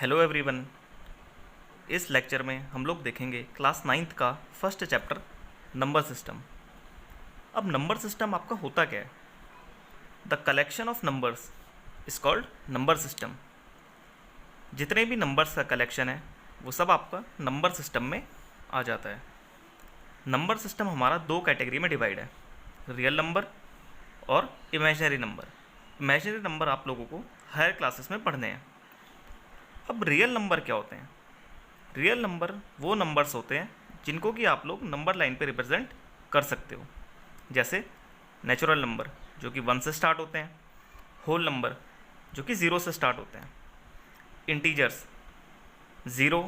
Hello everyone. इस lecture में हम लोग देखेंगे क्लास 9th का फर्स्ट चैप्टर नंबर सिस्टम। अब नंबर सिस्टम आपका होता क्या है? The collection of numbers is called number system. जितने भी नंबर्स का कलेक्शन है वो सब आपका नंबर सिस्टम में आ जाता है। नंबर सिस्टम हमारा दो कैटेगरी में डिवाइड है, रियल नंबर और इमेजिनरी नंबर। इमेजिनरी नंबर आप लोगों को हायर क्लासेस में पढ़ने हैं। अब रियल नंबर क्या होते हैं? रियल नंबर वो नंबर्स होते हैं जिनको कि आप लोग नंबर लाइन पे रिप्रेजेंट कर सकते हो, जैसे नेचुरल नंबर जो कि 1 से स्टार्ट होते हैं, होल नंबर जो कि 0 से स्टार्ट होते हैं, इंटीजर्स 0,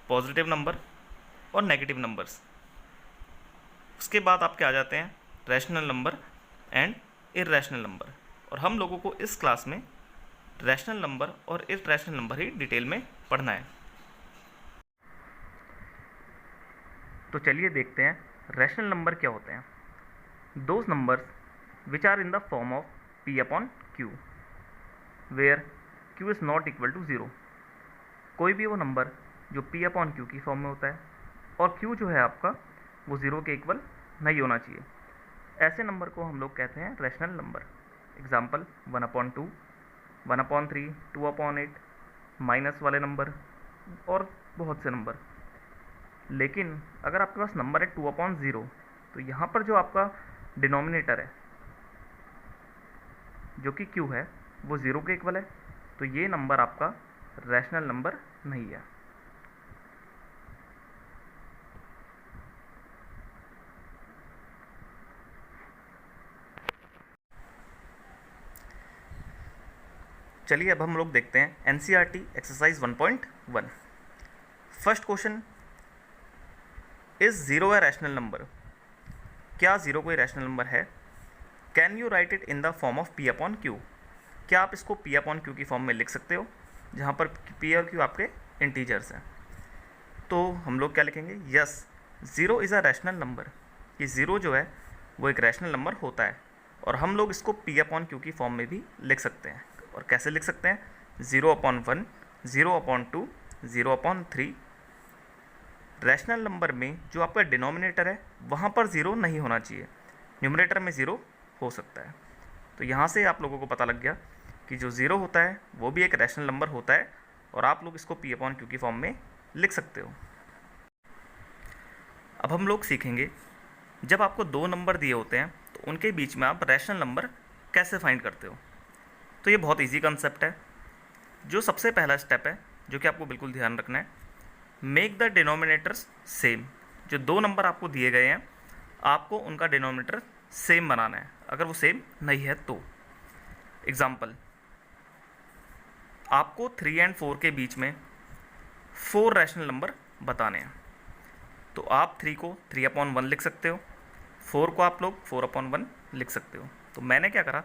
पॉजिटिव नंबर और नेगेटिव नंबर्स। उसके बाद आपके आ जाते हैं rational number and irrational number. और हम लोगों को इस क्लास में रैशनल नंबर और इर्रेशनल नंबर ही डिटेल में पढ़ना है। तो चलिए देखते हैं रैशनल नंबर क्या होते हैं। Those numbers which are in the form of p upon q where q is not equal to 0। कोई भी वो नंबर जो p अपॉन q की फॉर्म में होता है और q जो है आपका वो 0 के इक्वल नहीं होना चाहिए, ऐसे नंबर को हम लोग कहते हैं रैशनल नंबर। एग्जाम्पल 1/2, 1/3, 2/8, माइनस वाले नंबर और बहुत से नंबर। लेकिन अगर आपके पास नंबर है 2/0, तो यहाँ पर जो आपका डिनोमिनेटर है जो कि q है वो 0 के इक्वल है, तो ये नंबर आपका रैशनल नंबर नहीं है। चलिए अब हम लोग देखते हैं NCERT exercise 1.1। First question, is 0 a rational number? क्या 0 कोई रैशनल नंबर है? Can you right it in the form of p upon q? क्या आप इसको p अपॉन q की फॉर्म में लिख सकते हो, जहाँ पर p और q आपके इंटीजर्स हैं? तो हम लोग क्या लिखेंगे? Yes, 0 is a rational number. कि 0 जो है वो एक रैशनल नंबर होता है और हम लोग इसको p अपॉन q की फॉर्म में भी लिख सकते हैं। और कैसे लिख सकते हैं? 0/1, 0/2, 0/3। रैशनल नंबर में जो आपका डिनोमिनेटर है वहाँ पर 0 नहीं होना चाहिए, न्यूमरेटर में 0 हो सकता है। तो यहाँ से आप लोगों को पता लग गया कि जो 0 होता है वो भी एक रैशनल नंबर होता है और आप लोग इसको p अपॉन q की फॉर्म में लिख सकते हो। अब हम लोग सीखेंगे, जब आपको दो नंबर दिए होते हैं तो उनके बीच में आप रैशनल नंबर कैसे फाइंड करते हो। तो ये बहुत इजी कंसेप्ट है। जो सबसे पहला स्टेप है जो कि आपको बिल्कुल ध्यान रखना है, मेक द डिनोमिनेटर्स सेम। जो दो नंबर आपको दिए गए हैं आपको उनका डिनोमिनेटर सेम बनाना है, अगर वो सेम नहीं है तो। एग्जाम्पल, आपको 3 और 4 के बीच में 4 रैशनल नंबर बताने हैं, तो आप 3 को 3/1 लिख सकते हो, 4 को आप लोग 4/1 लिख सकते हो। तो मैंने क्या करा,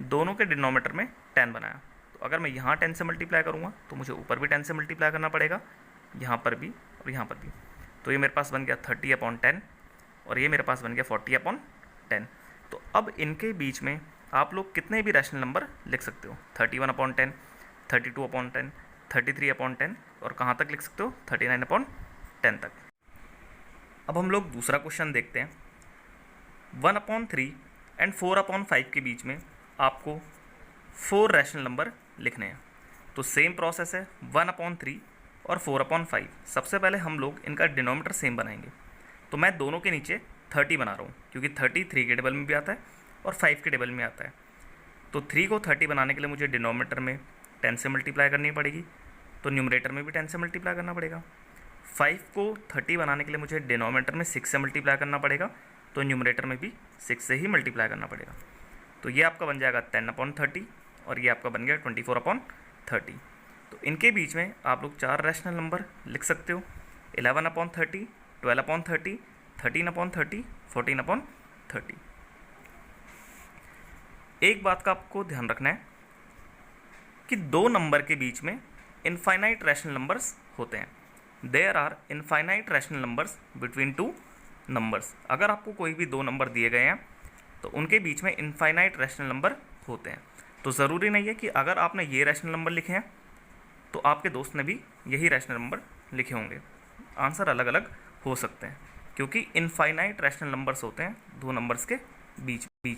दोनों के डिनोमिनेटर में 10 बनाया। तो अगर मैं यहाँ 10 से मल्टीप्लाई करूँगा तो मुझे ऊपर भी 10 से मल्टीप्लाई करना पड़ेगा, यहाँ पर भी और यहाँ पर भी। तो ये मेरे पास बन गया 30/10 और ये मेरे पास बन गया 40/10। तो अब इनके बीच में आप लोग कितने भी रैशनल नंबर लिख सकते हो, 31/10, 32/10, 33/10 और कहाँ तक लिख सकते हो, 39/10 तक। अब हम लोग दूसरा क्वेश्चन देखते हैं। 1/3 एंड 4/5 के बीच में आपको 4 रैशनल नंबर लिखने हैं। तो सेम प्रोसेस है, 1/3 और 4/5। सबसे पहले हम लोग इनका डिनोमिनेटर सेम बनाएंगे। तो मैं दोनों के नीचे 30 बना रहा हूँ क्योंकि 30 3 के टेबल में भी आता है और 5 के टेबल में आता है। तो 3 को 30 बनाने के लिए मुझे डिनोमिनेटर में 10 से मल्टीप्लाई करनी पड़ेगी, तो न्यूमरेटर में भी 10 से मल्टीप्लाई करना पड़ेगा। 5 को 30 बनाने के लिए मुझे डिनोमिनेटर में 6 से मल्टीप्लाई करना पड़ेगा, तो न्यूमरेटर में भी 6 से ही मल्टीप्लाई करना पड़ेगा। तो ये आपका बन जाएगा 10/30 और ये आपका बन गया 24/30। तो इनके बीच में आप लोग 4 रैशनल नंबर लिख सकते हो, 11/30, 12/30, 13/30, 14/30। एक बात का आपको ध्यान रखना है कि दो नंबर के बीच में इनफाइनाइट रैशनल नंबर्स होते हैं। There are infinite rational numbers between two numbers. अगर आपको कोई भी दो नंबर दिए गए हैं तो उनके बीच में इनफाइनाइट रैशनल नंबर होते हैं। तो ज़रूरी नहीं है कि अगर आपने ये रैशनल नंबर लिखे हैं तो आपके दोस्त ने भी यही रैशनल नंबर लिखे होंगे। आंसर अलग अलग हो सकते हैं क्योंकि इनफाइनाइट रैशनल नंबर्स होते हैं दो नंबर्स के बीच में।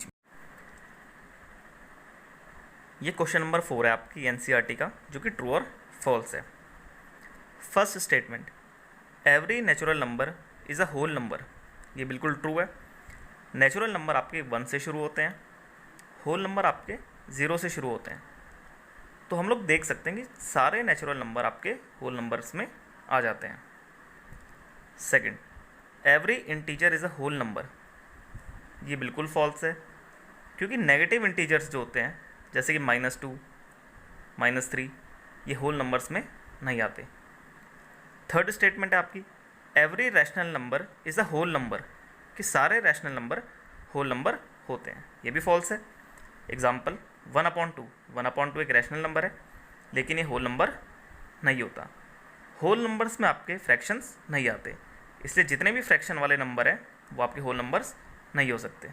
ये क्वेश्चन नंबर 4 है आपकी एनसीईआरटी का, जो कि ट्रू और फॉल्स है। First statement, every natural number is a whole number, ये बिल्कुल ट्रू है। नेचुरल नंबर आपके 1 से शुरू होते हैं, होल नंबर आपके 0 से शुरू होते हैं। तो हम लोग देख सकते हैं कि सारे नेचुरल नंबर आपके होल नंबर्स में आ जाते हैं। Second, every integer is a whole number, ये बिल्कुल फॉल्स है क्योंकि नेगेटिव इंटीजर्स जो होते हैं जैसे कि -2, -3, ये होल नंबर्स में नहीं आते। थर्ड स्टेटमेंट है आपकी, every rational number is a whole number, कि सारे रैशनल नंबर होल नंबर होते हैं, ये भी फॉल्स है। एग्जाम्पल 1/2, 1/2 एक रैशनल नंबर है लेकिन ये होल नंबर नहीं होता। होल नंबर्स में आपके फ्रैक्शंस नहीं आते, इसलिए जितने भी फ्रैक्शन वाले नंबर हैं वो आपके होल नंबर्स नहीं हो सकते।